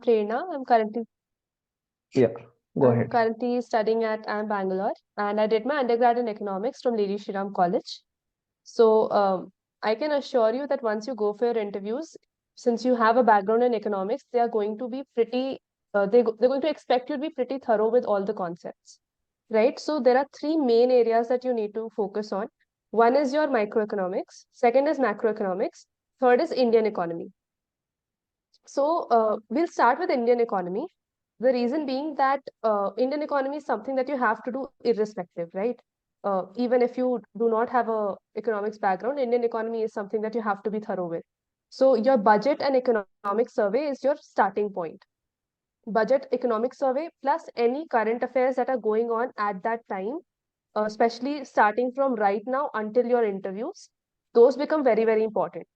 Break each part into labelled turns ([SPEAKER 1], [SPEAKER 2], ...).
[SPEAKER 1] Prerna.
[SPEAKER 2] Yeah, go
[SPEAKER 1] I'm
[SPEAKER 2] ahead.
[SPEAKER 1] currently studying at Bangalore, and I did my undergrad in economics from Lady Shree Ram College. So I can assure you that once you go for your interviews, since you have a background in economics, they are going to be pretty. They're going to expect you to be pretty thorough with all the concepts, right? So there are three main areas that you need to focus on. One is your microeconomics. Second is macroeconomics. Third is Indian economy. So we'll start with Indian economy. The reason being that Indian economy is something that you have to do irrespective, right? Even if you do not have a economics background, Indian economy is something that you have to be thorough with. So your budget and economic survey is your starting point. Budget economic survey plus any current affairs that are going on at that time, especially starting from right now until your interviews, those become very, very important.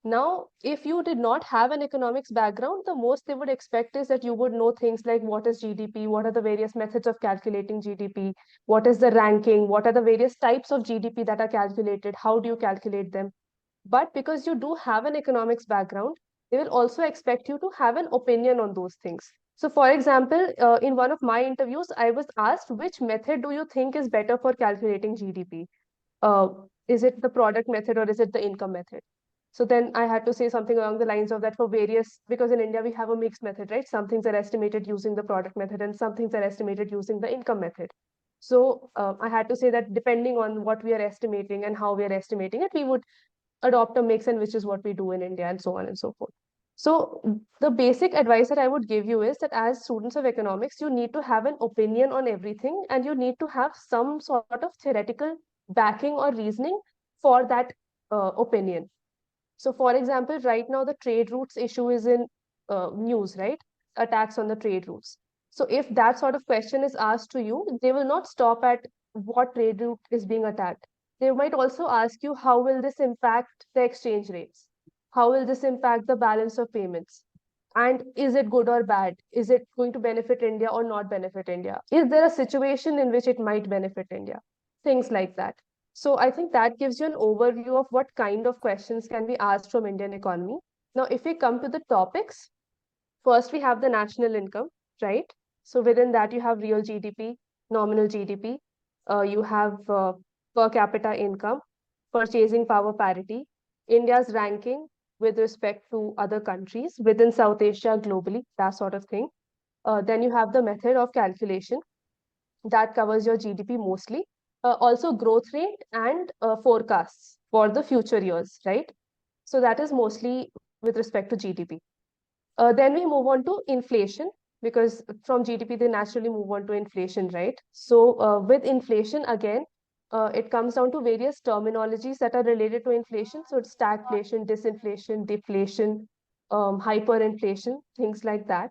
[SPEAKER 1] Now, if you did not have an economics background, the most they would expect is that you would know things like what is GDP, what are the various methods of calculating GDP, what is the ranking, what are the various types of GDP that are calculated, how do you calculate them. But because you do have an economics background, they will also expect you to have an opinion on those things. So, for example, in one of my interviews, I was asked which method do you think is better for calculating GDP? Uh, is it the product method or is it the income method? So then I had to say something along the lines of that for various, because in India we have a mixed method, right? Some things are estimated using the product method and some things are estimated using the income method. So I had to say that depending on what we are estimating and how we are estimating it, we would adopt a mix, and which is what we do in India and so on and so forth. So the basic advice that I would give you is that as students of economics, you need to have an opinion on everything and you need to have some sort of theoretical backing or reasoning for that opinion. So, for example, right now the trade routes issue is in news, right? Attacks on the trade routes. So, if that sort of question is asked to you, they will not stop at what trade route is being attacked. They might also ask you, how will this impact the exchange rates? How will this impact the balance of payments? And is it good or bad? Is it going to benefit India or not benefit India? Is there a situation in which it might benefit India? Things like that. So I think that gives you an overview of what kind of questions can be asked from Indian economy. Now, if we come to the topics, first we have the national income, right? So within that you have real GDP, nominal GDP, you have per capita income, purchasing power parity, India's ranking with respect to other countries within South Asia, globally, that sort of thing. Then you have the method of calculation that covers your GDP mostly. Also growth rate and forecasts for the future years, right? So that is mostly with respect to GDP. Then we move on to inflation, because from GDP they naturally move on to inflation, right? So with inflation again, it comes down to various terminologies that are related to inflation. So it's stagflation, disinflation, deflation, hyperinflation, things like that.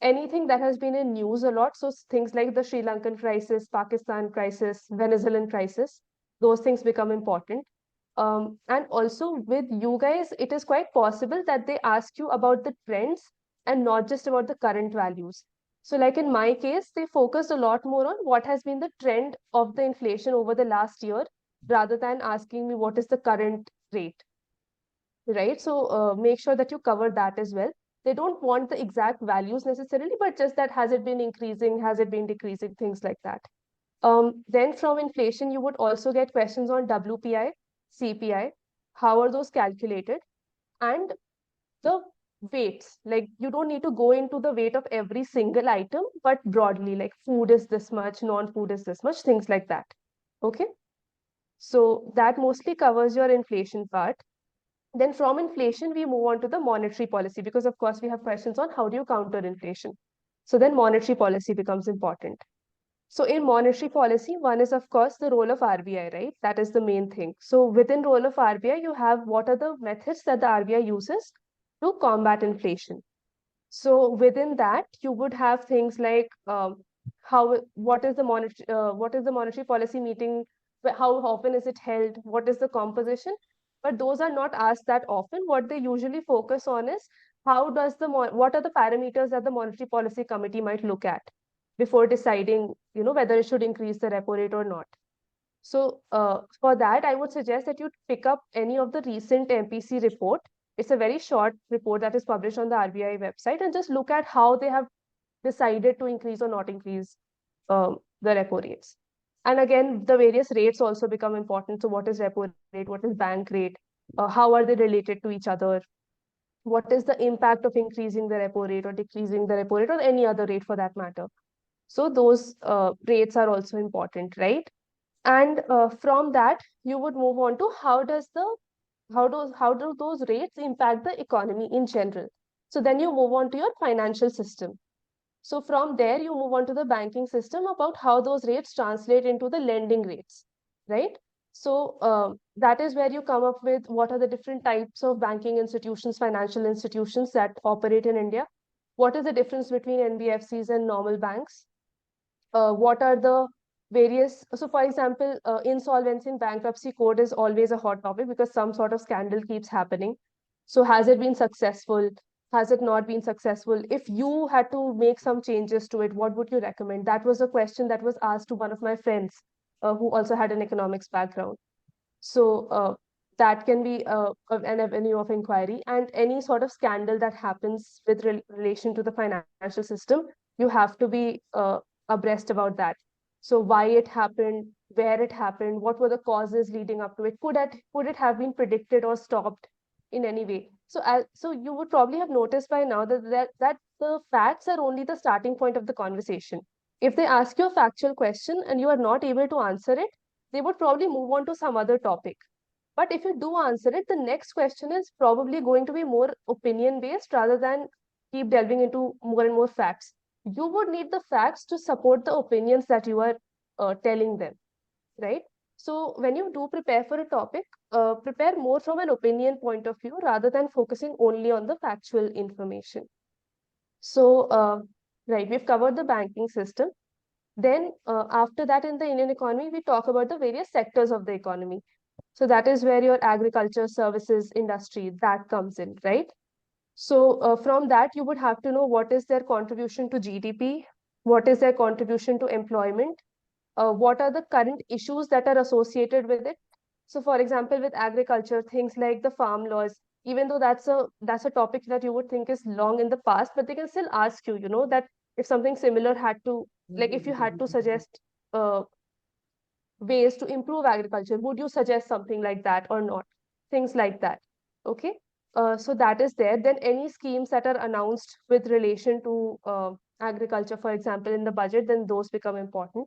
[SPEAKER 1] Anything that has been in news a lot, so things like the Sri Lankan crisis, Pakistan crisis, Venezuelan crisis, those things become important. And also with you guys, it is quite possible that they ask you about the trends and not just about the current values. So like in my case, they focused a lot more on what has been the trend of the inflation over the last year rather than asking me what is the current rate, right? So make sure that you cover that as well. They don't want the exact values necessarily, but just that has it been increasing, has it been decreasing, things like that. Then from inflation, you would also get questions on WPI, CPI, how are those calculated, and the weights. Like you don't need to go into the weight of every single item, but broadly, like food is this much, non-food is this much, things like that. Okay. So that mostly covers your inflation part. Then from inflation, we move on to the monetary policy because, of course, we have questions on how do you counter inflation. So then monetary policy becomes important. So in monetary policy, one is, of course, the role of RBI, right? That is the main thing. So within role of RBI, you have what are the methods that the RBI uses to combat inflation. So within that, you would have things like what is the monetary policy meeting, how often is it held, what is the composition, but those are not asked that often. What they usually focus on is how does what are the parameters that the monetary policy committee might look at before deciding, whether it should increase the repo rate or not. So for that, I would suggest that you pick up any of the recent MPC report. It's a very short report that is published on the RBI website, and just look at how they have decided to increase or not increase the repo rates. And again, the various rates also become important. So what is repo rate? What is bank rate? How are they related to each other? What is the impact of increasing the repo rate or decreasing the repo rate or any other rate for that matter? So those rates are also important, right? And from that, you would move on to how do those rates impact the economy in general? So then you move on to your financial system. So from there, you move on to the banking system about how those rates translate into the lending rates, right? So that is where you come up with what are the different types of banking institutions, financial institutions that operate in India. What is the difference between NBFCs and normal banks? What are the various, so for example, insolvency and bankruptcy code is always a hot topic because some sort of scandal keeps happening. So has it been successful? Has it not been successful? If you had to make some changes to it, what would you recommend? That was a question that was asked to one of my friends who also had an economics background. So that can be an avenue of inquiry, and any sort of scandal that happens with relation to the financial system, you have to be abreast about that. So why it happened, where it happened, what were the causes leading up to it? Could it have been predicted or stopped in any way? So so you would probably have noticed by now that the facts are only the starting point of the conversation. If they ask you a factual question and you are not able to answer it, they would probably move on to some other topic. But if you do answer it, the next question is probably going to be more opinion based rather than keep delving into more and more facts. You would need the facts to support the opinions that you are telling them, right? So when you do prepare for a topic, prepare more from an opinion point of view rather than focusing only on the factual information. So, right, we've covered the banking system. Then after that, in the Indian economy, we talk about the various sectors of the economy. So that is where your agriculture, services, industry, that comes in, right? So from that, you would have to know what is their contribution to GDP, what is their contribution to employment, what are the current issues that are associated with it. So for example, with agriculture, things like the farm laws, even though that's a topic that you would think is long in the past, but they can still ask you, that if something similar had to, like if you had to suggest uh, ways to improve agriculture, would you suggest something like that or not? Things like that. Okay. So that is there. Then any schemes that are announced with relation to agriculture, for example, in the budget, then those become important.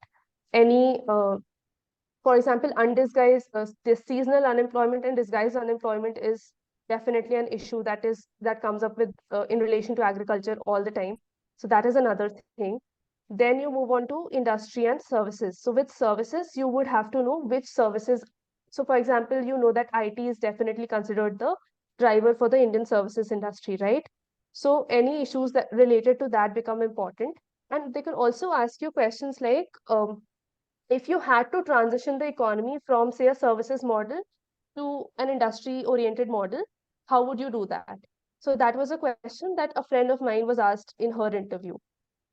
[SPEAKER 1] Any, for example, undisguised, this seasonal unemployment and disguised unemployment is definitely an issue that comes up with in relation to agriculture all the time. So that is another thing. Then you move on to industry and services. So with services, you would have to know which services. So for example, you know that IT is definitely considered the driver for the Indian services industry, right? So any issues that related to that become important. And they can also ask you questions like, if you had to transition the economy from, say, a services model to an industry oriented model, how would you do that? So that was a question that a friend of mine was asked in her interview.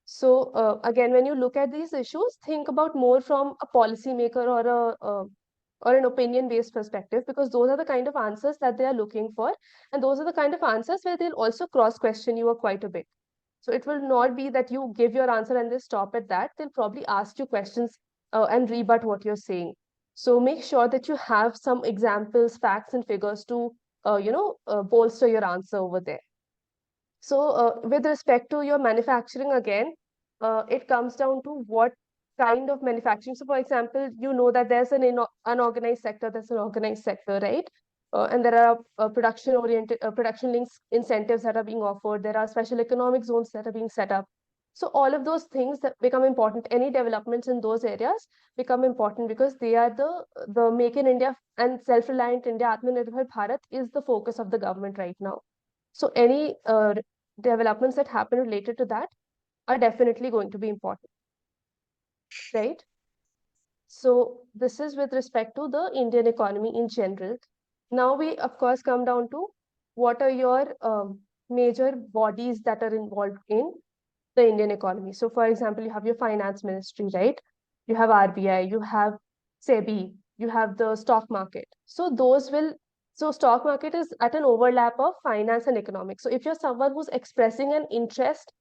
[SPEAKER 1] So again, when you look at these issues, think about more from a policymaker or an opinion-based perspective, because those are the kind of answers that they are looking for, and those are the kind of answers where they'll also cross-question you quite a bit. So it will not be that you give your answer and they stop at that. They'll probably ask you questions and rebut what you're saying. So make sure that you have some examples, facts, and figures to bolster your answer over there. So with respect to your manufacturing again, it comes down to what kind of manufacturing. So for example, you know that there's an unorganized sector, there's an organized sector, right? And there are production links incentives that are being offered. There are special economic zones that are being set up. So all of those things that become important, any developments in those areas become important because they are the Make in India and Self-Reliant India, Atmanirbhar Bharat is the focus of the government right now. So any developments that happen related to that are definitely going to be important, right? So this is with respect to the Indian economy in general. Now we, of course, come down to what are your major bodies that are involved in the Indian economy. So for example, you have your finance ministry, right? You have RBI, you have SEBI, you have the stock market. So those will So stock market is at an overlap of finance and economics. So if you're someone who's expressing an interest,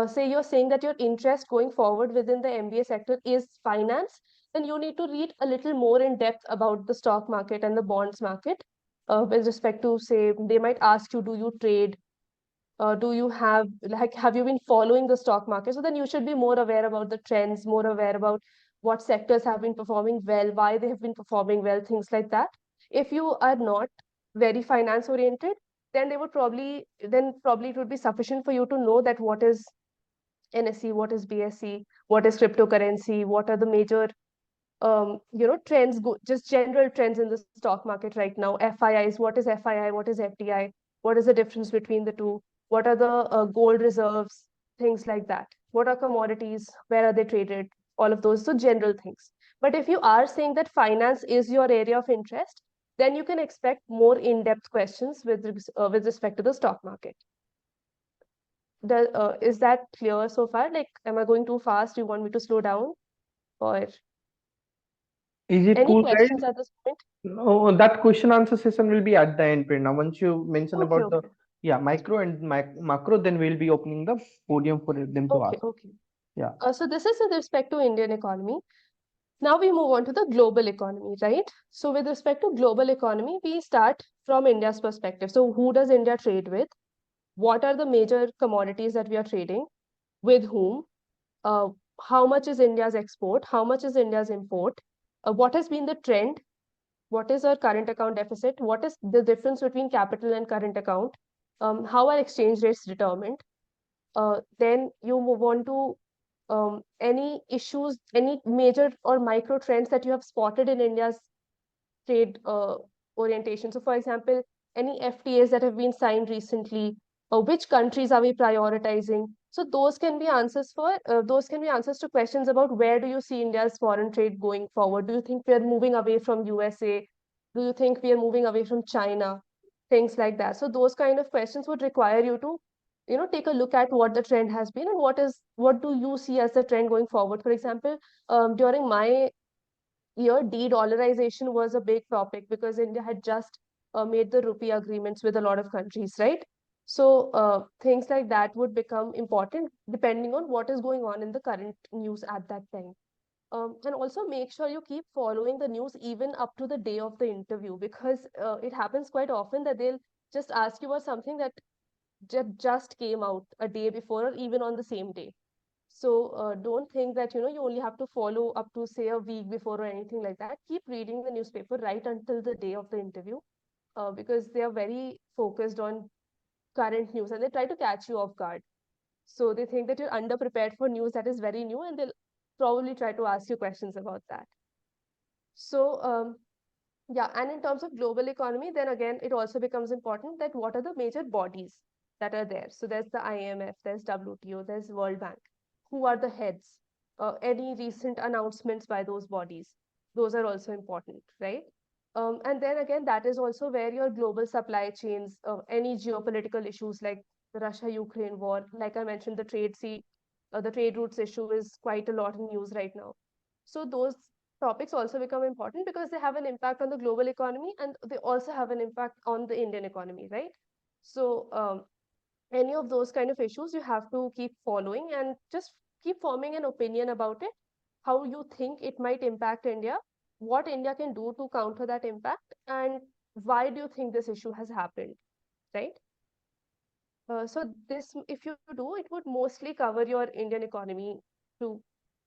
[SPEAKER 1] say you're saying that your interest going forward within the MBA sector is finance, then you need to read a little more in depth about the stock market and the bonds market. With respect to, say, they might ask you, do you trade? Do you have you been following the stock market? So then you should be more aware about the trends, more aware about what sectors have been performing well, why they have been performing well, things like that. If you are not very finance oriented, then probably it would be sufficient for you to know that what is NSE, what is BSE, what is cryptocurrency, what are the major trends, just general trends in the stock market right now. FIIs, what is FII, what is FDI, what is the difference between the two, what are the gold reserves, things like that. What are commodities, where are they traded, all of those, so general things. But if you are saying that finance is your area of interest, then you can expect more in-depth questions with respect to the stock market. Is that clear so far? Like, am I going too fast? Do you want me to slow down? Or
[SPEAKER 2] Is it
[SPEAKER 1] any
[SPEAKER 2] cool,
[SPEAKER 1] questions
[SPEAKER 2] guys?
[SPEAKER 1] at this point?
[SPEAKER 2] No, that question answer session will be at the end, Prerna. Once you mention
[SPEAKER 1] Okay,
[SPEAKER 2] about the
[SPEAKER 1] okay.
[SPEAKER 2] micro and macro, then we'll be opening the podium for them to
[SPEAKER 1] Okay,
[SPEAKER 2] ask.
[SPEAKER 1] okay.
[SPEAKER 2] Yeah.
[SPEAKER 1] So this is with respect to Indian economy. Now we move on to the global economy, right? So with respect to global economy, we start from India's perspective. So who does India trade with? What are the major commodities that we are trading? With whom? Uh, how much is India's export? How much is India's import? What has been the trend? What is our current account deficit? What is the difference between capital and current account? How are exchange rates determined? Then you move on to any issues, any major or micro trends that you have spotted in India's trade orientation. So, for example, any FTAs that have been signed recently, which countries are we prioritizing? So those can be answers to questions about where do you see India's foreign trade going forward? Do you think we are moving away from USA? Do you think we are moving away from China? Things like that. So those kind of questions would require you to, take a look at what the trend has been and what do you see as the trend going forward. For example, during my year, de-dollarization was a big topic because India had just made the rupee agreements with a lot of countries, right? So things like that would become important depending on what is going on in the current news at that time. And also make sure you keep following the news even up to the day of the interview, because it happens quite often that they'll just ask you about something that just came out a day before or even on the same day. So don't think that you only have to follow up to, say, a week before or anything like that. Keep reading the newspaper right until the day of the interview, because they are very focused on current news and they try to catch you off guard. So they think that you're underprepared for news that is very new, and they'll probably try to ask you questions about that. So yeah, and in terms of global economy, then again, it also becomes important that what are the major bodies that are there. So there's the IMF, there's WTO, there's World Bank. Who are the heads? Any recent announcements by those bodies? Those are also important, right? And then again, that is also where your global supply chains, any geopolitical issues like the Russia-Ukraine war, like I mentioned, the trade routes issue is quite a lot in news right now. So those topics also become important because they have an impact on the global economy and they also have an impact on the Indian economy, right? So any of those kind of issues you have to keep following and just keep forming an opinion about it, how you think it might impact India, what India can do to counter that impact, and why do you think this issue has happened, right? So this, if you do, it would mostly cover your Indian economy to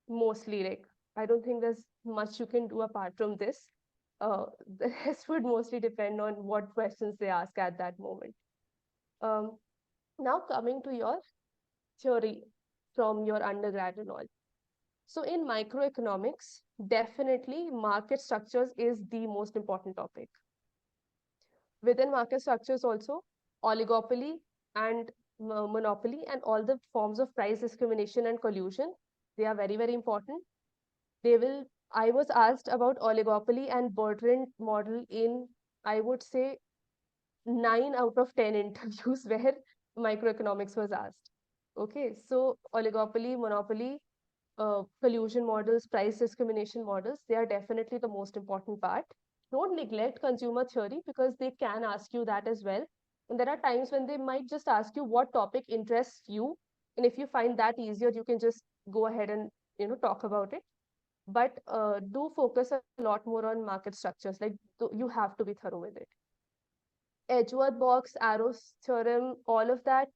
[SPEAKER 1] mostly, like, I don't think there's much you can do apart from this. The rest would mostly depend on what questions they ask at that moment. Um, Now coming to your theory from your undergrad and all. So in microeconomics, definitely market structures is the most important topic. Within market structures also, oligopoly and monopoly and all the forms of price discrimination and collusion, they are very, very important. I was asked about oligopoly and Bertrand model in, I would say, 9 out of 10 interviews where microeconomics was asked. Okay, so oligopoly, monopoly, collusion models, price discrimination models, they are definitely the most important part. don't neglect consumer theory, because they can ask you that as well. And there are times when they might just ask you what topic interests you. And if you find that easier, you can just go ahead and, talk about it. But do focus a lot more on market structures. Like, you have to be thorough with it. Edgeworth box, Arrow's theorem, all of that.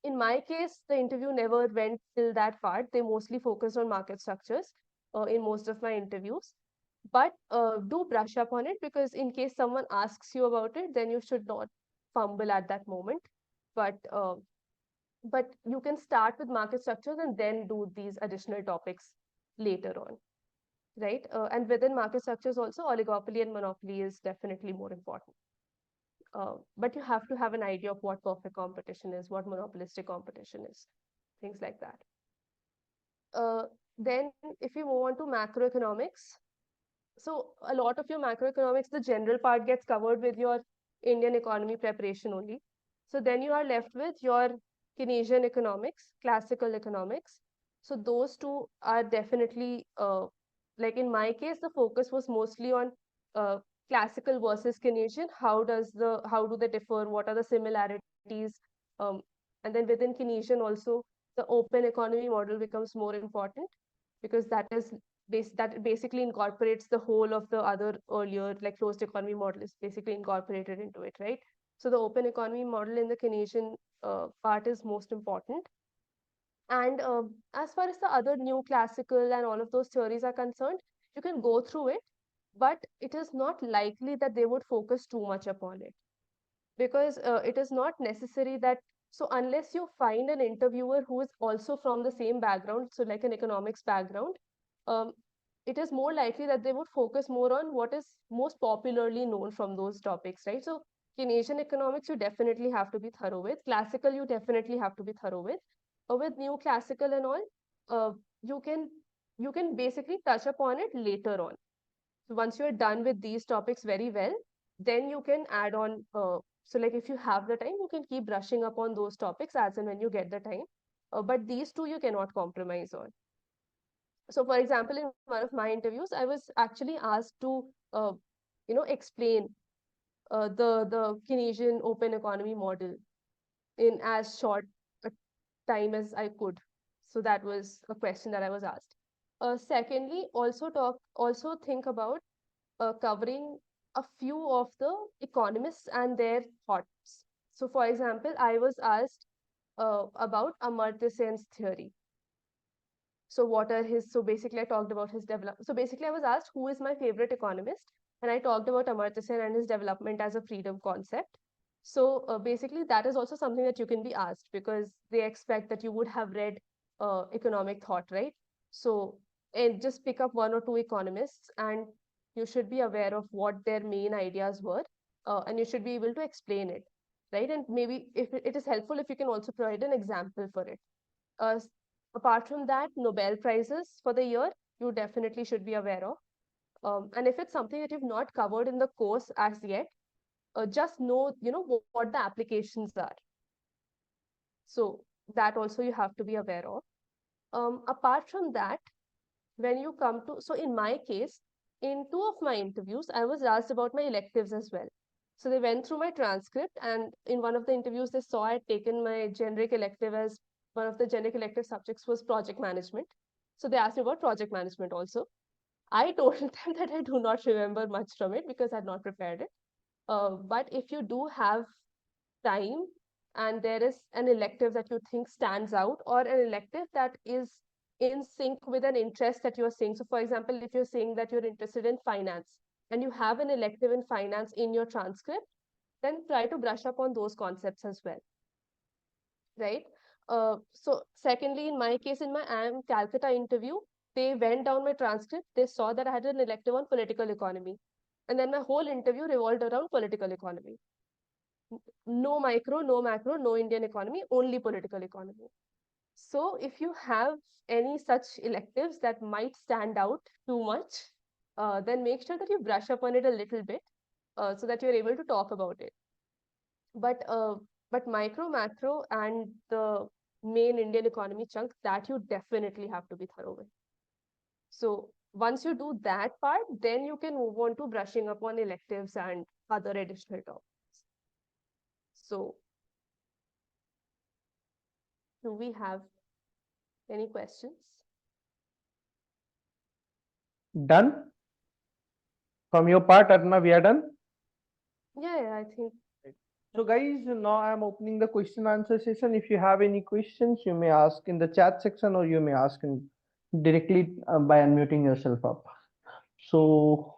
[SPEAKER 1] In my case, the interview never went till that far. They mostly focused on market structures in most of my interviews. But do brush up on it, because in case someone asks you about it, then you should not fumble at that moment. But you can start with market structures and then do these additional topics later on, right? And within market structures also, oligopoly and monopoly is definitely more important. But you have to have an idea of what perfect competition is, what monopolistic competition is, things like that. Then if you move on to macroeconomics, so a lot of your macroeconomics, the general part gets covered with your Indian economy preparation only. So then you are left with your Keynesian economics, classical economics. So those two are definitely, like in my case, the focus was mostly on classical versus Keynesian. How do they differ? What are the similarities? Um, and then within Keynesian also, the open economy model becomes more important, because that basically incorporates the whole of the other earlier, like, closed economy model is basically incorporated into it, right? So the open economy model in the Keynesian part is most important. And as far as the other new classical and all of those theories are concerned, you can go through it, but it is not likely that they would focus too much upon it, because it is not necessary that, so unless you find an interviewer who is also from the same background, so like an economics background, um, it is more likely that they would focus more on what is most popularly known from those topics, right? So Keynesian economics, you definitely have to be thorough with. Classical, you definitely have to be thorough with. With new classical and all, uh, you can basically touch upon it later on. So once you're done with these topics very well, then you can add on. So like, if you have the time, you can keep brushing up on those topics as and when you get the time. But these two you cannot compromise on. So for example, in one of my interviews, I was actually asked to, explain the Keynesian open economy model in as short a time as I could. So that was a question that I was asked. Secondly, also think about covering a few of the economists and their thoughts. So, for example, I was asked about Amartya Sen's theory. So, so basically, I talked about his development. So, basically, I was asked who is my favorite economist, and I talked about Amartya Sen and his development as a freedom concept. So, basically, that is also something that you can be asked, because they expect that you would have read economic thought, right? So, and just pick up one or two economists, and you should be aware of what their main ideas were, and you should be able to explain it, right? And maybe if it is helpful, if you can also provide an example for it. Uh, Apart from that, Nobel Prizes for the year, you definitely should be aware of. And if it's something that you've not covered in the course as yet, just know, what the applications are. So that also you have to be aware of. Apart from that, when you come to, so in my case, in two of my interviews, I was asked about my electives as well. So they went through my transcript, and in one of the interviews, they saw I'd taken my generic elective as one of the generic elective subjects was project management. So they asked me about project management also. I told them that I do not remember much from it because I had not prepared it. But if you do have time and there is an elective that you think stands out, or an elective that is in sync with an interest that you're saying. So for example, if you're saying that you're interested in finance and you have an elective in finance in your transcript, then try to brush up on those concepts as well, right? So secondly, in my case, in my IIM Calcutta interview, they went down my transcript, they saw that I had an elective on political economy, and then my whole interview revolved around political economy. No micro, no macro, no Indian economy, only political economy. So if you have any such electives that might stand out too much, then make sure that you brush up on it a little bit, so that you're able to talk about it. But micro, macro, and the main Indian economy chunk, that you definitely have to be thorough with. So once you do that part, then you can move on to brushing up on electives and other additional topics. So, do we have any questions?
[SPEAKER 2] Done? From your part, Arna, we are done?
[SPEAKER 1] Yeah, I think.
[SPEAKER 2] So guys, now I am opening the question answer session. If you have any questions, you may ask in the chat section or you may ask directly by unmuting yourself up. So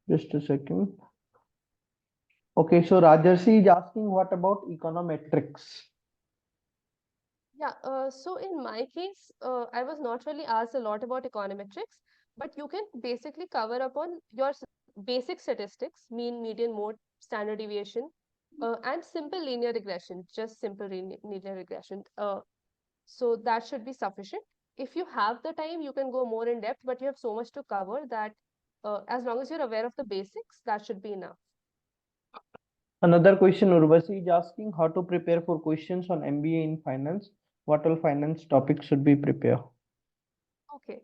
[SPEAKER 2] just a second. Okay, so Rajarshi is asking what about econometrics?
[SPEAKER 1] Yeah, so in my case, I was not really asked a lot about econometrics, but you can basically cover up on your basic statistics, mean, median, mode, standard deviation, and simple linear regression, just simple linear regression. So that should be sufficient. If you have the time, you can go more in depth, but you have so much to cover that as long as you're aware of the basics, that should be enough.
[SPEAKER 2] Another question Urvashi is asking how to prepare for questions on MBA in finance. What all finance topics should be prepared?
[SPEAKER 1] Okay.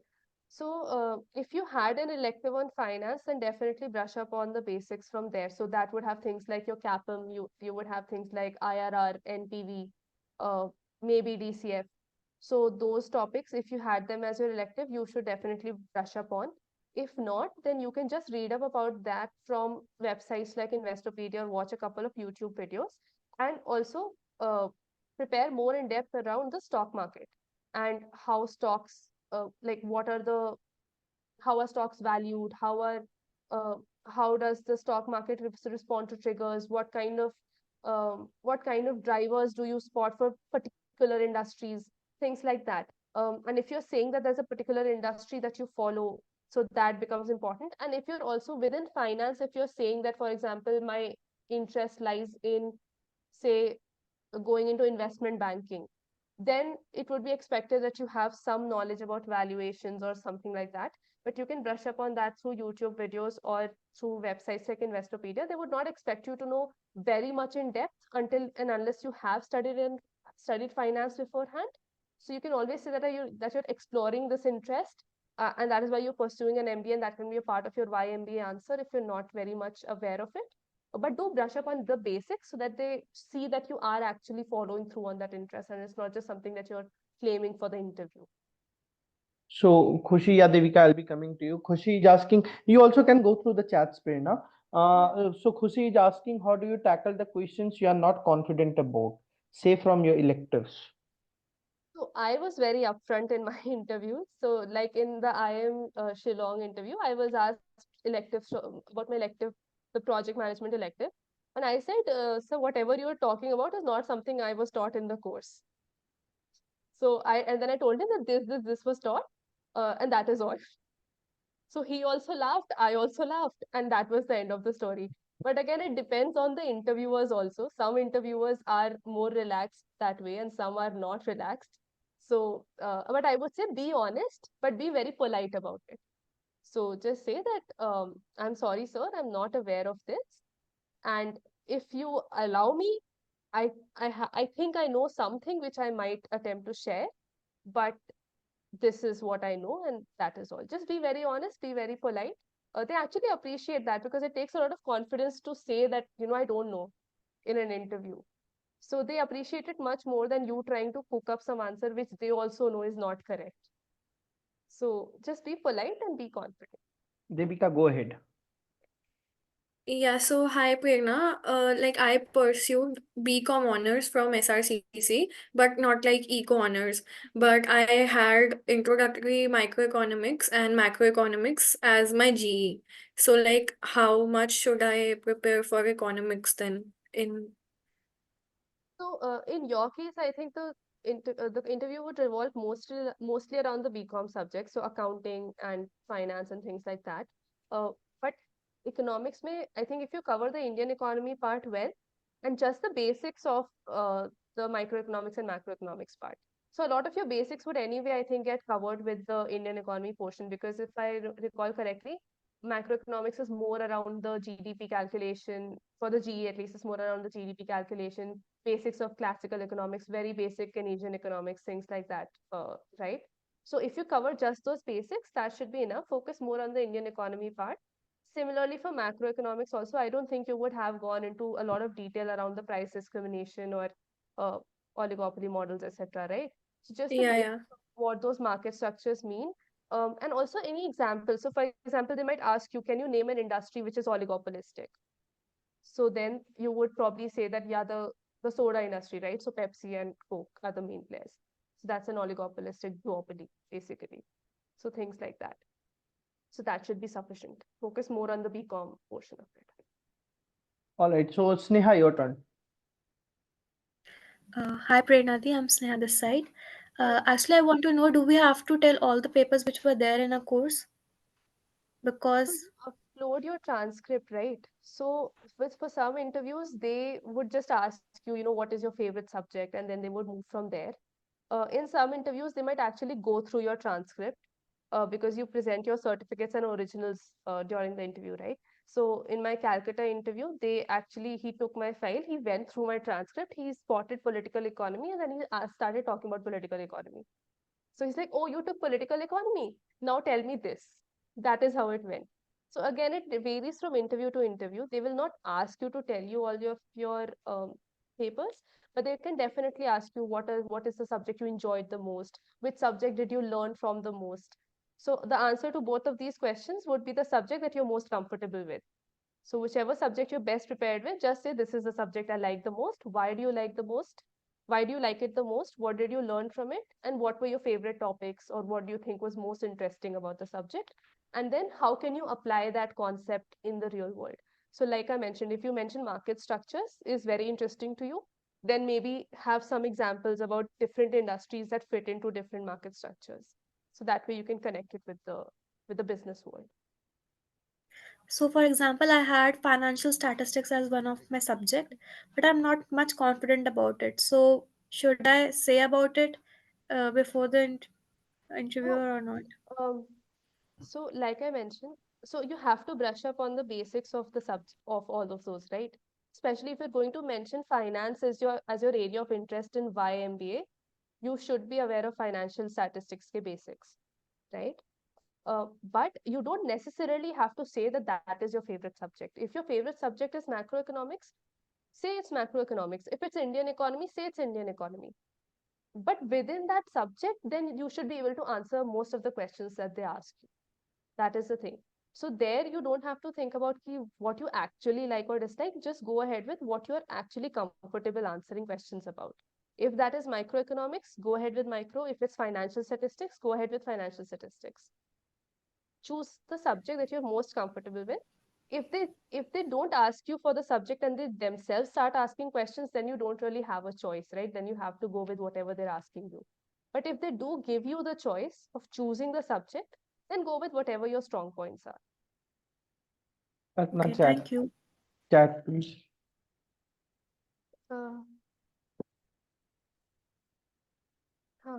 [SPEAKER 1] So, if you had an elective on finance, then definitely brush up on the basics from there. So that would have things like your CAPM, you would have things like IRR, NPV, maybe DCF. So those topics, if you had them as your elective, you should definitely brush up on. If not, then you can just read up about that from websites like Investopedia or watch a couple of YouTube videos, and also prepare more in depth around the stock market and how stocks, like what are the, how are stocks valued, uh, how does the stock market respond to triggers, what kind of drivers do you spot for particular industries, things like that. And if you're saying that there's a particular industry that you follow, so that becomes important. And if you're also within finance, if you're saying that, for example, my interest lies in, say, going into investment banking, then it would be expected that you have some knowledge about valuations or something like that. But you can brush up on that through YouTube videos or through websites like Investopedia. They would not expect you to know very much in depth until and unless you have studied finance beforehand. So you can always say that you're exploring this interest, and that is why you're pursuing an MBA, and that can be a part of your why MBA answer if you're not very much aware of it. But do brush up on the basics so that they see that you are actually following through on that interest and it's not just something that you're claiming for the interview.
[SPEAKER 2] So Khushi Yadevika, I'll be coming to you. Khushi is asking, you also can go through the chats, Prerna. So Khushi is asking, how do you tackle the questions you are not confident about, say from your electives?
[SPEAKER 1] So I was very upfront in my interview. So like in the IIM Shillong interview, I was asked electives about my elective, the project management elective. And I said, so whatever you were talking about is not something I was taught in the course. So and then I told him that this was taught, and that is all. So he also laughed, I also laughed, and that was the end of the story. But again, it depends on the interviewers also. Some interviewers are more relaxed that way, and some are not relaxed. So, but I would say be honest, but be very polite about it. So just say that, I'm sorry, sir, I'm not aware of this. And if you allow me, I think I know something which I might attempt to share, but this is what I know, and that is all. Just be very honest, be very polite. They actually appreciate that because it takes a lot of confidence to say that, I don't know in an interview. So they appreciate it much more than you trying to cook up some answer which they also know is not correct. So just be polite and be confident.
[SPEAKER 2] Devika, go ahead.
[SPEAKER 3] Yeah, so hi Prerna. Like I pursued BCom honors from SRCC, but not like eco honors. But I had introductory microeconomics and macroeconomics as my GE. So like how much should I prepare for economics then in
[SPEAKER 1] So in your case, I think the interview would revolve mostly around the BCom subjects, so accounting and finance and things like that. But economics may, I think if you cover the Indian economy part well, and just the basics of the microeconomics and macroeconomics part. So a lot of your basics would anyway, I think, get covered with the Indian economy portion because if I recall correctly, macroeconomics is more around the GDP calculation. For the GE at least, is more around the GDP calculation, basics of classical economics, very basic Keynesian economics, things like that, right? So if you cover just those basics, that should be enough. Focus more on the Indian economy part. Similarly, for macroeconomics also, I don't think you would have gone into a lot of detail around the price discrimination or uh, oligopoly models, etc., right? So just the
[SPEAKER 3] Yeah,
[SPEAKER 1] basics
[SPEAKER 3] yeah.
[SPEAKER 1] of what those market structures mean. And also any examples. So for example, they might ask you, can you name an industry which is oligopolistic? So then you would probably say that, yeah, the soda industry, right? So Pepsi and Coke are the main players. So that's an oligopolistic duopoly, basically. So things like that. So that should be sufficient. Focus more on the BCom portion of it.
[SPEAKER 2] All right. So Sneha, your turn.
[SPEAKER 4] Hi Prerna, I'm Sneha this side.
[SPEAKER 1] Hi.
[SPEAKER 4] Actually, I want to know, do we have to tell all the papers which were there in a course?
[SPEAKER 1] So
[SPEAKER 4] Because
[SPEAKER 1] you upload your transcript, right? So with for some interviews, they would just ask you, what is your favorite subject, and then they would move from there. In some interviews, they might actually go through your transcript because you present your certificates and originals during the interview, right? So in my Calcutta interview, he took my file, he went through my transcript, he spotted political economy, and then he started talking about political economy. So he's like, oh, you took political economy. Now tell me this. That is how it went. So again, it varies from interview to interview. They will not ask you to tell you all of your papers, but they can definitely ask you what is the subject you enjoyed the most, which subject did you learn from the most. So the answer to both of these questions would be the subject that you're most comfortable with. So whichever subject you're best prepared with, just say this is the subject I like the most. Why do you like the most? Why do you like it the most? What did you learn from it? And what were your favorite topics, or what do you think was most interesting about the subject? And then how can you apply that concept in the real world? So like I mentioned, if you mention market structures is very interesting to you, then maybe have some examples about different industries that fit into different market structures. So that way you can connect it with the business world.
[SPEAKER 4] so for example, I had financial statistics as one of my subject, but I'm not much confident about it. So should I say about it before the
[SPEAKER 1] Oh,
[SPEAKER 4] interviewer or not?
[SPEAKER 1] um, So, like I mentioned, so you have to brush up on the basics of the subject of all of those, right? Especially if you're going to mention finance as your area of interest in YMBA, you should be aware of financial statistics ke basics, right? But you don't necessarily have to say that that is your favorite subject. If your favorite subject is macroeconomics, say it's macroeconomics. If it's Indian economy, say it's Indian economy. But within that subject, then you should be able to answer most of the questions that they ask you. That is the thing. So there you don't have to think about what you actually like or dislike. Just go ahead with what you're actually comfortable answering questions about. If that is microeconomics, go ahead with micro. If it's financial statistics, go ahead with financial statistics. Choose the subject that you're most comfortable with. If they don't ask you for the subject and they themselves start asking questions, then you don't really have a choice, right? Then you have to go with whatever they're asking you. But if they do give you the choice of choosing the subject, then go with whatever your strong points are.
[SPEAKER 2] Now
[SPEAKER 4] Okay,
[SPEAKER 2] chat.
[SPEAKER 4] thank you.
[SPEAKER 2] Chat, please.
[SPEAKER 1] Uh, huh.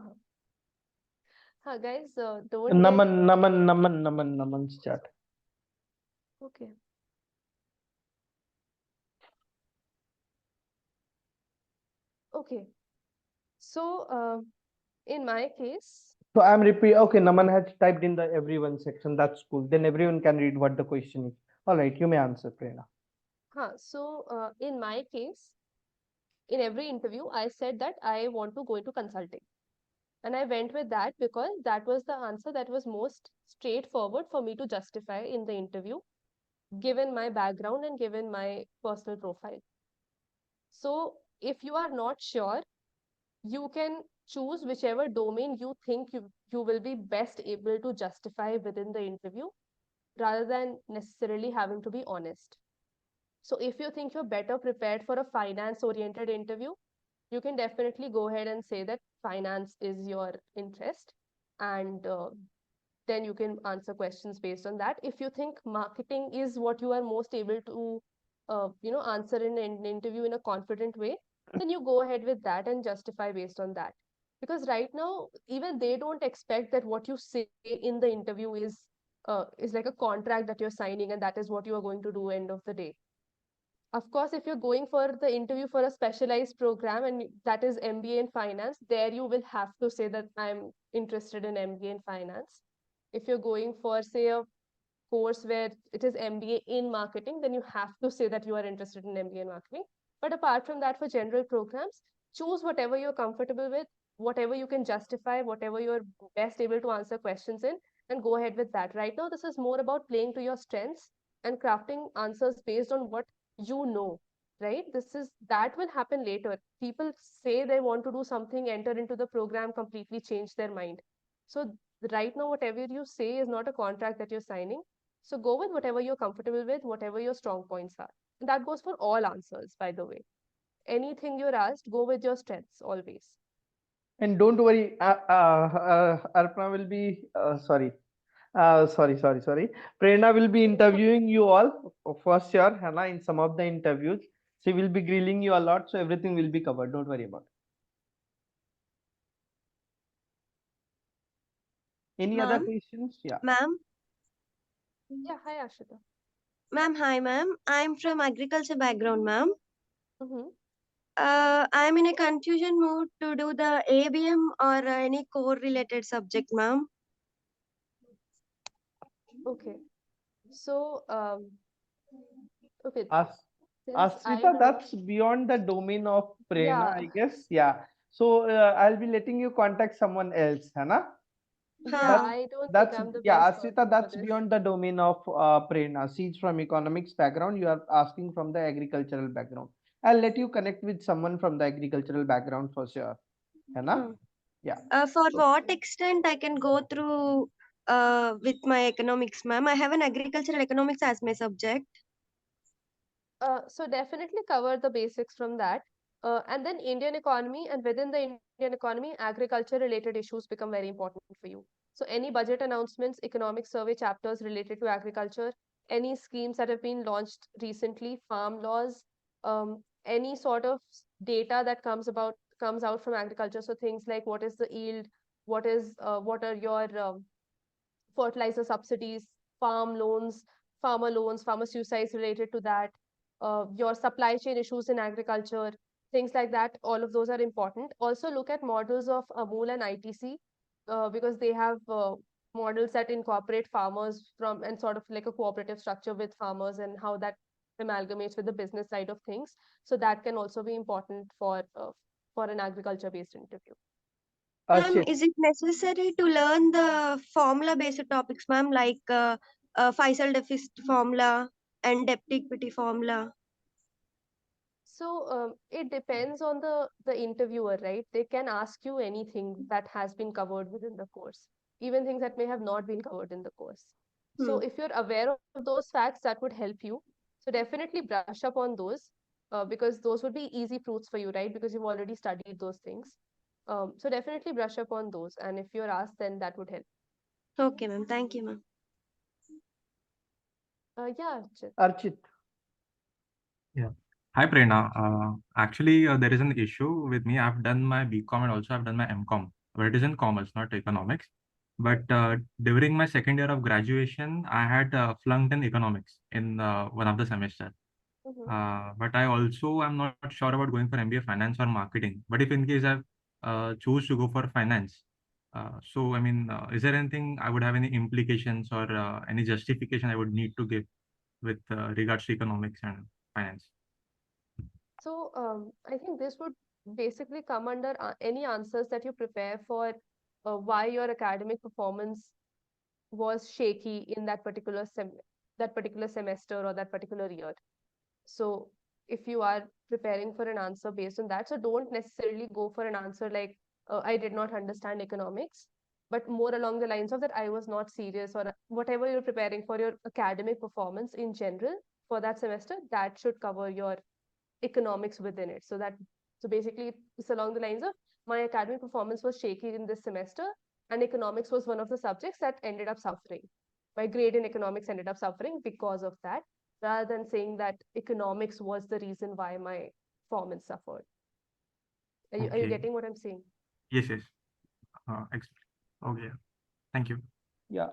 [SPEAKER 1] Huh, guys, don't get
[SPEAKER 2] Naman's chat.
[SPEAKER 1] okay. Okay. So, in my case,
[SPEAKER 2] So I'm repeat. Okay, Naman has typed in the everyone section. That's cool. Then everyone can read what the question is. All right, you may answer, Prerna.
[SPEAKER 1] in my case, in every interview, I said that I want to go into consulting. And I went with that because that was the answer that was most straightforward for me to justify in the interview, given my background and given my personal profile. So if you are not sure, you can choose whichever domain you think you will be best able to justify within the interview rather than necessarily having to be honest. So if you think you're better prepared for a finance oriented interview, you can definitely go ahead and say that finance is your interest, and then you can answer questions based on that. If you think marketing is what you are most able to answer in an interview in a confident way, then you go ahead with that and justify based on that. Because right now even they don't expect that what you say in the interview is like a contract that you're signing and that is what you are going to do end of the day. Of course, if you're going for the interview for a specialized program and that is MBA in finance, there you will have to say that I'm interested in MBA in finance. If you're going for, say, a course where it is MBA in marketing, then you have to say that you are interested in MBA in marketing. But apart from that, for general programs, choose whatever you're comfortable with, whatever you can justify, whatever you're best able to answer questions in, and go ahead with that. Right now, this is more about playing to your strengths and crafting answers based on what you know, right? That will happen later. People say they want to do something, enter into the program, completely change their mind. So right now, whatever you say is not a contract that you're signing. So go with whatever you're comfortable with, whatever your strong points are. And that goes for all answers, by the way. Anything you're asked, go with your strengths always.
[SPEAKER 2] And don't worry, Arpana will be sorry. Prerna will be interviewing you all for sure, Hannah, in some of the interviews. She will be grilling you a lot, so everything will be covered. Don't worry about it. Any other
[SPEAKER 5] Ma'am,
[SPEAKER 2] questions? Yeah.
[SPEAKER 5] ma'am,
[SPEAKER 1] Yeah, hi Ashita.
[SPEAKER 5] ma'am, hi, ma'am. I'm from agriculture background, ma'am.
[SPEAKER 1] Mm-hmm.
[SPEAKER 5] I'm in a confusion mood to do the ABM or any core related subject, ma'am.
[SPEAKER 1] Okay. So, okay,
[SPEAKER 2] As
[SPEAKER 1] since I
[SPEAKER 2] Asmita,
[SPEAKER 1] don't,
[SPEAKER 2] that's beyond the domain of Prerna,
[SPEAKER 1] yeah,
[SPEAKER 2] I guess. Yeah. So I'll be letting you contact someone else, Hannah.
[SPEAKER 1] yeah,
[SPEAKER 2] That
[SPEAKER 5] Huh.
[SPEAKER 1] I don't think
[SPEAKER 2] that's
[SPEAKER 1] I'm the
[SPEAKER 2] yeah,
[SPEAKER 1] best
[SPEAKER 2] Asmita,
[SPEAKER 1] person for
[SPEAKER 2] that's
[SPEAKER 1] this.
[SPEAKER 2] beyond the domain of Prerna. She's from economics background. You are asking from the agricultural background. I'll let you connect with someone from the agricultural background for sure, Hannah.
[SPEAKER 5] Hmm.
[SPEAKER 2] Yeah.
[SPEAKER 5] For
[SPEAKER 2] So
[SPEAKER 5] what extent I can go through with my economics, ma'am? I have an agricultural economics as my subject.
[SPEAKER 1] So definitely cover the basics from that. And then Indian economy, and within the Indian economy, agriculture related issues become very important for you. So any budget announcements, economic survey chapters related to agriculture, any schemes that have been launched recently, farm laws, any sort of data that comes out from agriculture. So things like what is the yield, what are your fertilizer subsidies, farmer loans, farmer suicides related to that, your supply chain issues in agriculture, things like that. All of those are important. Also look at models of Amul and ITC because they have models that incorporate farmers from and sort of like a cooperative structure with farmers and how that amalgamates with the business side of things. So that can also be important for an agriculture based interview.
[SPEAKER 5] Ma'am,
[SPEAKER 2] Archit,
[SPEAKER 5] is it necessary to learn the formula based topics, ma'am, like Faisal deficit formula and debt equity formula?
[SPEAKER 1] So it depends on the interviewer, right? They can ask you anything that has been covered within the course, even things that may have not been covered in the course. So
[SPEAKER 5] Hmm.
[SPEAKER 1] if you're aware of those facts, that would help you. So definitely brush up on those because those would be easy fruits for you, right? Because you've already studied those things. So definitely brush up on those. And if you're asked, then that would help.
[SPEAKER 5] Okay, ma'am. Thank you, ma'am.
[SPEAKER 1] Yeah, Chit.
[SPEAKER 2] Archit.
[SPEAKER 6] Yeah. Hi, Prerna. Actually, there is an issue with me. I've done my BCom and also I've done my MCom, but it is in commerce, not economics. But during my second year of graduation, I had flunked in economics in one of the semesters.
[SPEAKER 1] Mhm.
[SPEAKER 6] But I also am not sure about going for MBA finance or marketing. But if in case I choose to go for finance, so I mean, is there anything I would have any implications or any justification I would need to give with regards to economics and finance?
[SPEAKER 1] So I think this would basically come under any answers that you prepare for why your academic performance was shaky in that particular semester or that particular year. So if you are preparing for an answer based on that, so don't necessarily go for an answer like I did not understand economics, but more along the lines of that I was not serious or whatever you're preparing for your academic performance in general for that semester, that should cover your economics within it. So basically it's along the lines of my academic performance was shaky in this semester and economics was one of the subjects that ended up suffering. My grade in economics ended up suffering because of that, rather than saying that economics was the reason why my performance suffered. Are you
[SPEAKER 6] Okay.
[SPEAKER 1] getting what I'm saying?
[SPEAKER 6] Yes, yes. Okay. Thank you.
[SPEAKER 2] Yeah.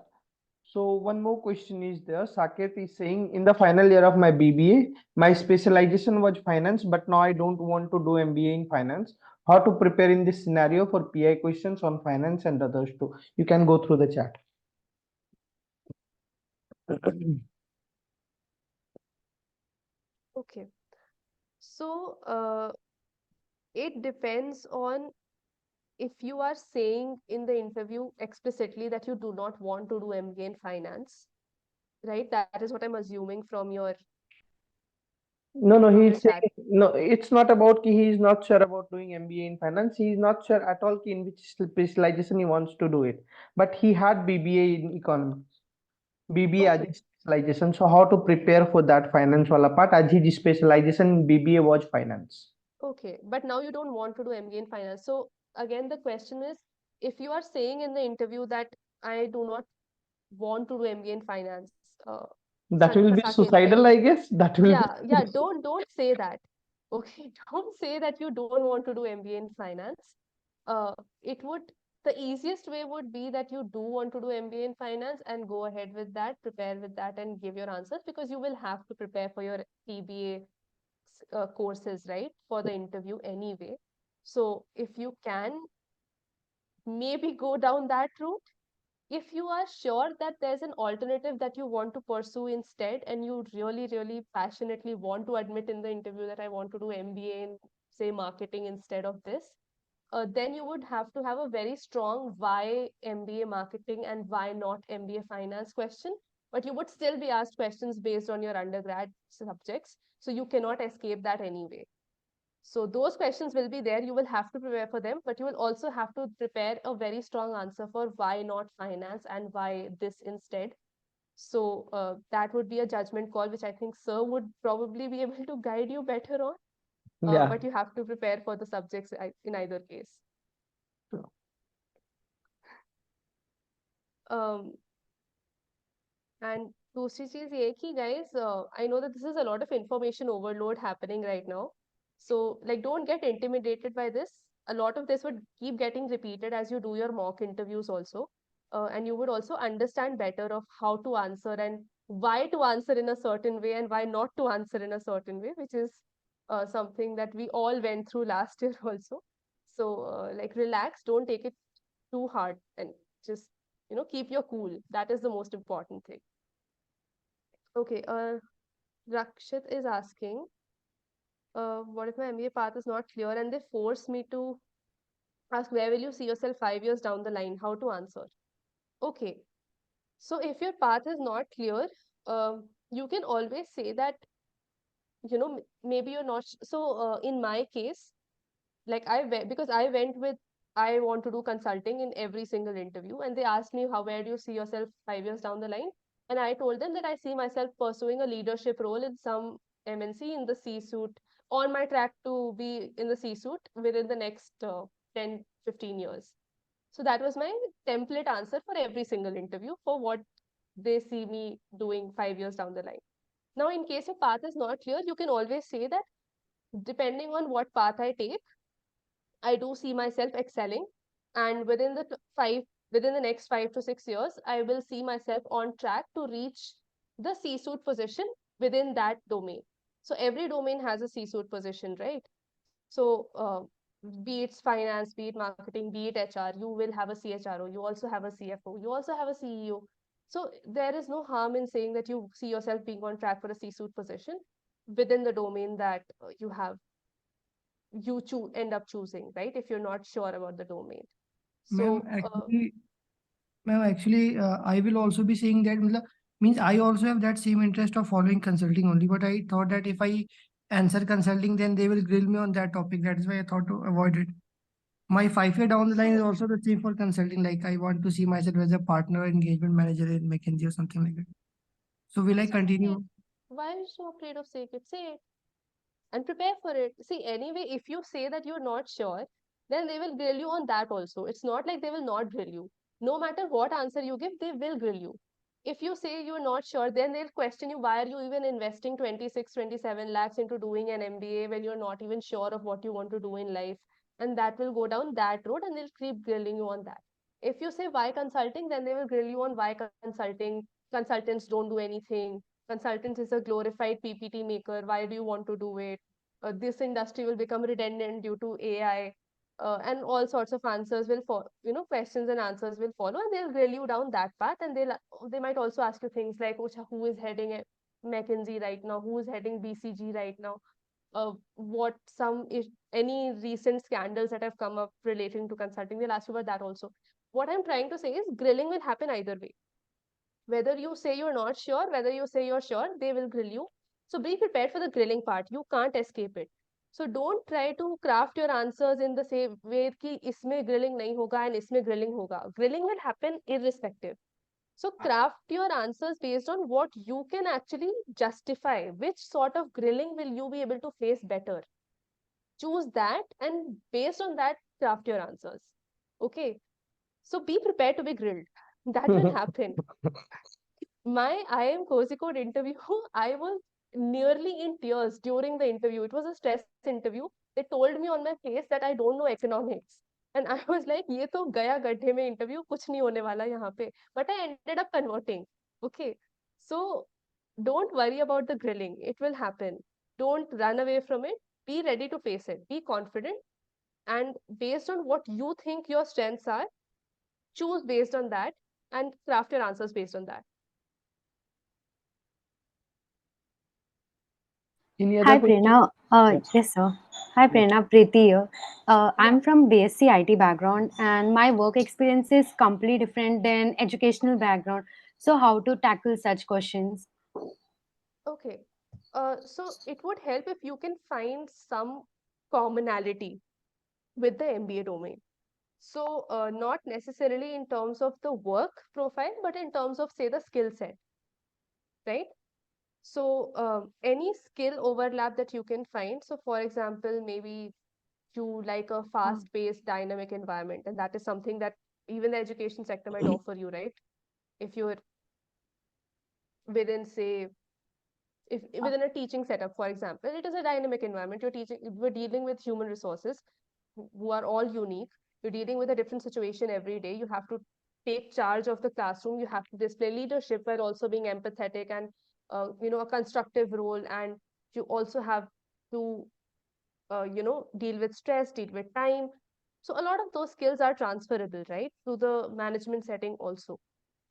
[SPEAKER 2] So one more question is there. Saket is saying, in the final year of my BBA, my specialization was finance, but now I don't want to do MBA in finance. How to prepare in this scenario for PI questions on finance and others too? You can go through the chat.
[SPEAKER 1] Okay. So, it depends on if you are saying in the interview explicitly that you do not want to do MBA in finance, right? That is what I'm assuming from your
[SPEAKER 2] No, he's
[SPEAKER 1] chat.
[SPEAKER 2] saying, no, it's not about ki he is not sure about doing MBA in finance. He is not sure at all ki in which specialization he wants to do it. But he had BBA in economics, BBA as
[SPEAKER 1] Okay.
[SPEAKER 2] a specialization. So how to prepare for that finance wala part as his specialization in BBA was finance.
[SPEAKER 1] Okay, but now you don't want to do MBA in finance. So again, the question is, if you are saying in the interview that I do not want to do MBA in finance,
[SPEAKER 2] That will be
[SPEAKER 1] Saket,
[SPEAKER 2] suicidal, I guess. That will
[SPEAKER 1] yeah, don't say that. Okay, don't say that you don't want to do MBA in finance. It would the easiest way would be that you do want to do MBA in finance and go ahead with that, prepare with that, and give your answers because you will have to prepare for your PBA courses, right, for the interview anyway. So if you can maybe go down that route, if you are sure that there's an alternative that you want to pursue instead, and you really, really passionately want to admit in the interview that I want to do MBA in, say, marketing instead of this, then you would have to have a very strong why MBA marketing and why not MBA finance question. But you would still be asked questions based on your undergrad subjects. So you cannot escape that anyway. So those questions will be there. You will have to prepare for them, but you will also have to prepare a very strong answer for why not finance and why this instead. So that would be a judgment call, which I think sir would probably be able to guide you better on.
[SPEAKER 2] Yeah.
[SPEAKER 1] But you have to prepare for the subjects in either case.
[SPEAKER 2] Sure.
[SPEAKER 1] And दूसरी चीज ये कि guys, I know that this is a lot of information overload happening right now. So like don't get intimidated by this. A lot of this would keep getting repeated as you do your mock interviews also. And you would also understand better of how to answer and why to answer in a certain way and why not to answer in a certain way, which is something that we all went through last year also. So like relax, don't take it too hard and just keep your cool. That is the most important thing. Okay, Rakshit is asking, what if my MBA path is not clear and they force me to ask where will you see yourself 5 years down the line? How to answer? Okay, so if your path is not clear, you can always say that, maybe you're not. So in my case, like I went because I went with I want to do consulting in every single interview, and they asked me where do you see yourself 5 years down the line, and I told them that I see myself pursuing a leadership role in some MNC in the C-suite, on my track to be in the C-suite within the next 10-15 years. So that was my template answer for every single interview for what they see me doing 5 years down the line. Now, in case your path is not clear, you can always say that depending on what path I take, I do see myself excelling, and within the next 5 to 6 years, I will see myself on track to reach the C-suite position within that domain. So every domain has a C-suite position, right? So be it finance, be it marketing, be it HR, you will have a CHRO, you also have a CFO, you also have a CEO. So there is no harm in saying that you see yourself being on track for a C-suite position within the domain that you end up choosing, right? If you're not sure about the domain.
[SPEAKER 7] Ma'am,
[SPEAKER 1] So,
[SPEAKER 7] actually, I will also be saying that means I also have that same interest of following consulting only, but I thought that if I answer consulting, then they will grill me on that topic. That is why I thought to avoid it. My 5 year down the line is
[SPEAKER 1] so
[SPEAKER 7] also the same for consulting. Like I want to see myself as a partner, engagement manager in McKinsey or something like that. So will I
[SPEAKER 1] so say it.
[SPEAKER 7] continue?
[SPEAKER 1] Why are you so afraid of saying it? Say it and prepare for it. See, anyway, if you say that you're not sure, then they will grill you on that also. It's not like they will not grill you. No matter what answer you give, they will grill you. If you say you're not sure, then they'll question you, why are you even investing 26, 27 lakhs into doing an MBA when you're not even sure of what you want to do in life? And that will go down that road and they'll keep grilling you on that. If you say why consulting, then they will grill you on why consulting. Consultants don't do anything. Consultants is a glorified PPT maker. Why do you want to do it? This industry will become redundant due to AI. And all sorts of answers will follow, questions and answers will follow, and they'll grill you down that path. And they might also ask you things like, who is heading McKinsey right now? Who is heading BCG right now? What any recent scandals that have come up relating to consulting? They'll ask you about that also. What I'm trying to say is grilling will happen either way. Whether you say you're not sure, whether you say you're sure, they will grill you. So be prepared for the grilling part. You can't escape it. So don't try to craft your answers in the same way कि इसमें grilling नहीं होगा and इसमें grilling होगा. Grilling will happen irrespective. So craft your answers based on what you can actually justify. Which sort of grilling will you be able to face better? Choose that, and based on that, craft your answers. Okay. So be prepared to be grilled. That will happen. My IIM Kozhikode interview, I was nearly in tears during the interview. It was a stress interview. They told me on my face that I don't know economics. And I was like, ये तो गया गड्ढे में interview, कुछ नहीं होने वाला यहाँ पे. But I ended up converting. Okay. So don't worry about the grilling. It will happen. Don't run away from it. Be ready to face it. Be confident. And based on what you think your strengths are, choose based on that and craft your answers based on that.
[SPEAKER 2] Any
[SPEAKER 8] Hi
[SPEAKER 2] other question?
[SPEAKER 8] Prerna.
[SPEAKER 2] Yeah.
[SPEAKER 8] Yes, sir. Hi Prerna, Preeti here. I'm
[SPEAKER 1] Yeah.
[SPEAKER 8] from BSc IT background, and my work experience is completely different than educational background. So how to tackle such questions?
[SPEAKER 1] Okay. So it would help if you can find some commonality with the MBA domain. So not necessarily in terms of the work profile, but in terms of, say, the skill set, right? So any skill overlap that you can find. So for example, maybe you like a fast-paced dynamic environment, and that is something that even the education sector might offer you, right? If you're within, say, if within a teaching setup, for example, it is a dynamic environment. We're dealing with human resources who are all unique. You're dealing with a different situation every day. You have to take charge of the classroom. You have to display leadership while also being empathetic and a constructive role. And you also have to deal with stress, deal with time. So a lot of those skills are transferable, right, to the management setting also.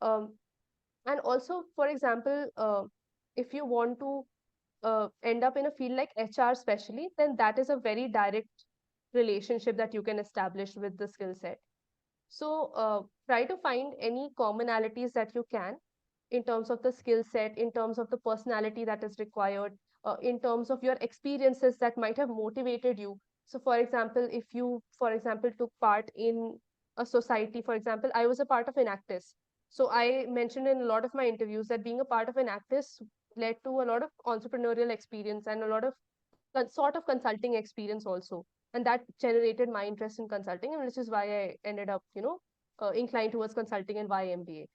[SPEAKER 1] And also, for example, if you want to end up in a field like HR especially, then that is a very direct relationship that you can establish with the skill set. So try to find any commonalities that you can in terms of the skill set, in terms of the personality that is required, in terms of your experiences that might have motivated you. So for example, if you, for example, took part in a society, for example, I was a part of Enactus. So I mentioned in a lot of my interviews that being a part of Enactus led to a lot of entrepreneurial experience and a lot of sort of consulting experience also. And that generated my interest in consulting, and which is why I ended up, inclined towards consulting and why MBA.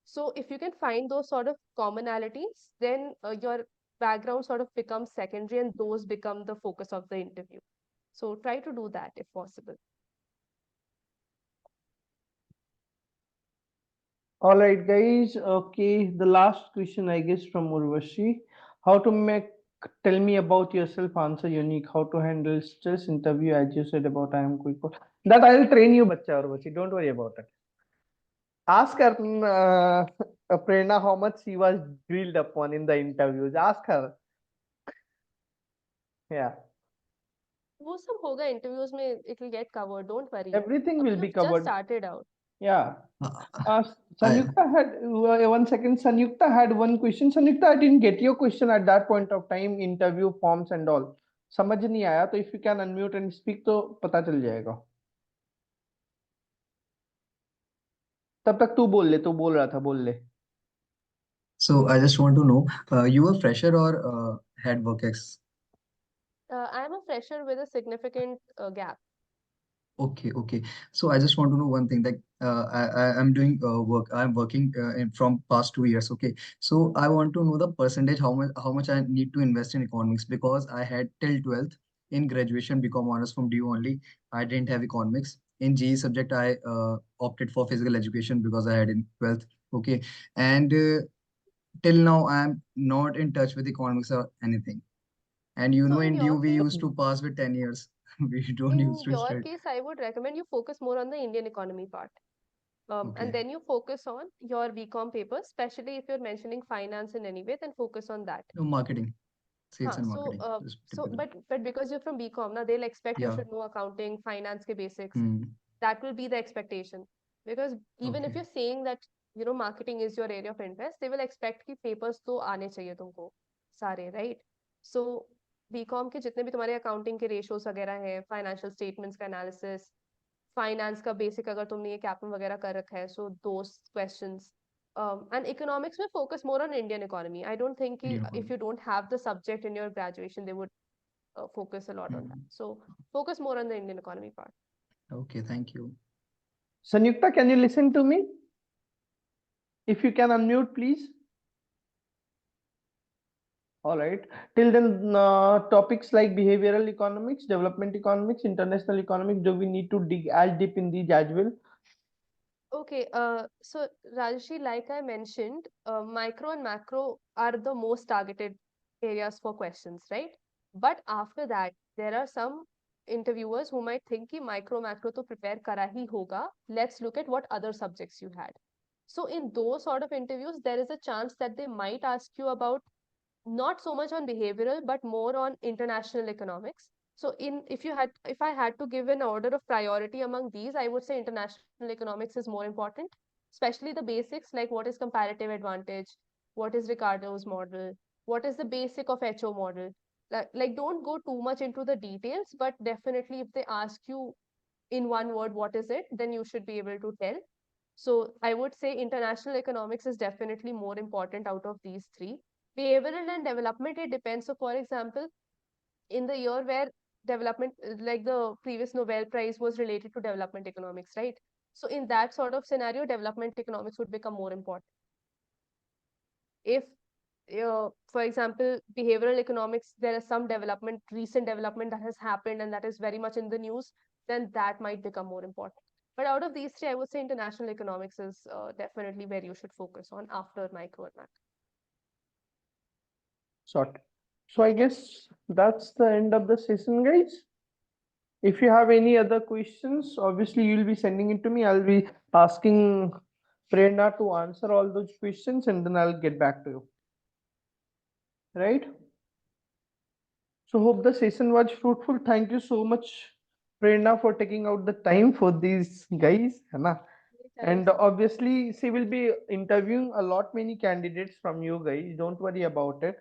[SPEAKER 1] So if you can find those sort of commonalities, then your background sort of becomes secondary and those become the focus of the interview. So try to do that if possible.
[SPEAKER 2] All right, guys. Okay, the last question, I guess, from Urvashi. How to tell me about yourself, answer unique. How to handle stress interview, as you said about I am quick. That I'll train you, bacha Urvashi. Don't worry about it. Ask her, Prerna, how much she was grilled upon in the interviews. Ask her. Yeah.
[SPEAKER 1] वो सब होगा interviews में, it will get covered. Don't worry.
[SPEAKER 2] Everything will be
[SPEAKER 1] You've just
[SPEAKER 2] covered.
[SPEAKER 1] started out.
[SPEAKER 2] Yeah. Sanyukta had 1 second. Sanyukta had one question. Sanyukta, I didn't get your question at that point of time. Interview forms and all. समझ नहीं आया तो if you can unmute and speak तो पता चल जाएगा. तब तक तू बोल ले, तू बोल रहा था, बोल ले.
[SPEAKER 9] So I just want to know, you were fresher or had work ex?
[SPEAKER 1] I am a fresher with a significant gap.
[SPEAKER 9] Okay. So I just want to know one thing, that I'm doing work. I'm working from past 2 years. Okay. So I want to know the percentage, how much I need to invest in economics, because I had till 12th in graduation BCom honors from DU only. I didn't have economics. in GE subject, I opted for physical education because I had in 12th. Okay. And till now, I am not in touch with economics or anything. And you
[SPEAKER 1] So
[SPEAKER 9] know,
[SPEAKER 1] in
[SPEAKER 9] in
[SPEAKER 1] your
[SPEAKER 9] DU, we
[SPEAKER 1] case,
[SPEAKER 9] used to pass with 10 years. We don't
[SPEAKER 1] in
[SPEAKER 9] used to
[SPEAKER 1] your
[SPEAKER 9] study.
[SPEAKER 1] case, I would recommend you focus more on the Indian economy part. And
[SPEAKER 9] Okay.
[SPEAKER 1] then you focus on your BCom papers, especially if you're mentioning finance in any way, then focus on that.
[SPEAKER 9] No, marketing, sales and
[SPEAKER 1] So
[SPEAKER 9] marketing is typical.
[SPEAKER 1] but because you're from BCom, now they'll expect you
[SPEAKER 9] Yeah.
[SPEAKER 1] should know accounting, finance ke basics.
[SPEAKER 9] Hmm.
[SPEAKER 1] That will be the expectation. Because even if
[SPEAKER 9] Okay.
[SPEAKER 1] you're saying that, you know, marketing is your area of interest, they will expect कि papers तो आने चाहिए तुमको सारे, right? So BCom के जितने भी तुम्हारे accounting के ratios वगैरह हैं, financial statements का analysis, finance का basic अगर तुमने ये CAPM वगैरह कर रखा है, so those questions. And economics will focus more on Indian economy. I don't think
[SPEAKER 9] Indian
[SPEAKER 1] if
[SPEAKER 9] economy.
[SPEAKER 1] you don't have the subject in your graduation, they would focus a lot on that.
[SPEAKER 9] Hmm.
[SPEAKER 1] So focus more on the Indian economy part.
[SPEAKER 9] Okay, thank you.
[SPEAKER 2] Sanyukta, can you listen to me? If you can unmute, please. All right. Till then, topics like behavioral economics, development economics, international economics, do we need to dig as deep in these as well?
[SPEAKER 1] Okay, so Rajashri, like I mentioned, micro and macro are the most targeted areas for questions, right? But after that, there are some interviewers who might think कि micro macro तो prepare करा ही होगा. Let's look at what other subjects you had. So in those sort of interviews, there is a chance that they might ask you about not so much on behavioral, but more on international economics. So if I had to give an order of priority among these, I would say international economics is more important, especially the basics like what is comparative advantage, what is Ricardo's model, what is the basic of HO model. Like don't go too much into the details, but definitely if they ask you in one word, what is it, then you should be able to tell. So I would say international economics is definitely more important out of these three. Behavioral and development, it depends. So for example, in the year where development, like the previous Nobel Prize was related to development economics, right? So in that sort of scenario, development economics would become more important. If, for example, behavioral economics, there is some development, recent development that has happened and that is very much in the news, then that might become more important. But out of these three, I would say international economics is definitely where you should focus on after micro and macro.
[SPEAKER 2] Sort. So I guess that's the end of the session, guys. If you have any other questions, obviously you'll be sending it to me. I'll be asking Prerna to answer all those questions and then I'll get back to you. Right? So hope the session was fruitful. Thank you so much, Prerna, for taking out the time for these guys. है ना? And obviously, she will be interviewing a lot many candidates from you guys. Don't worry about it.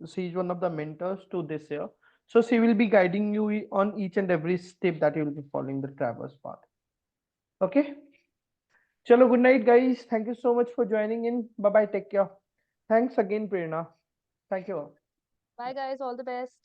[SPEAKER 2] She is one of the mentors to this year. So she will be guiding you on each and every step that you will be following the traverse path. Okay. Chalo, good night, guys. Thank you so much for joining in. Bye bye. Take care. Thanks again, Prerna. Thank you all.
[SPEAKER 1] Bye, guys. All the best.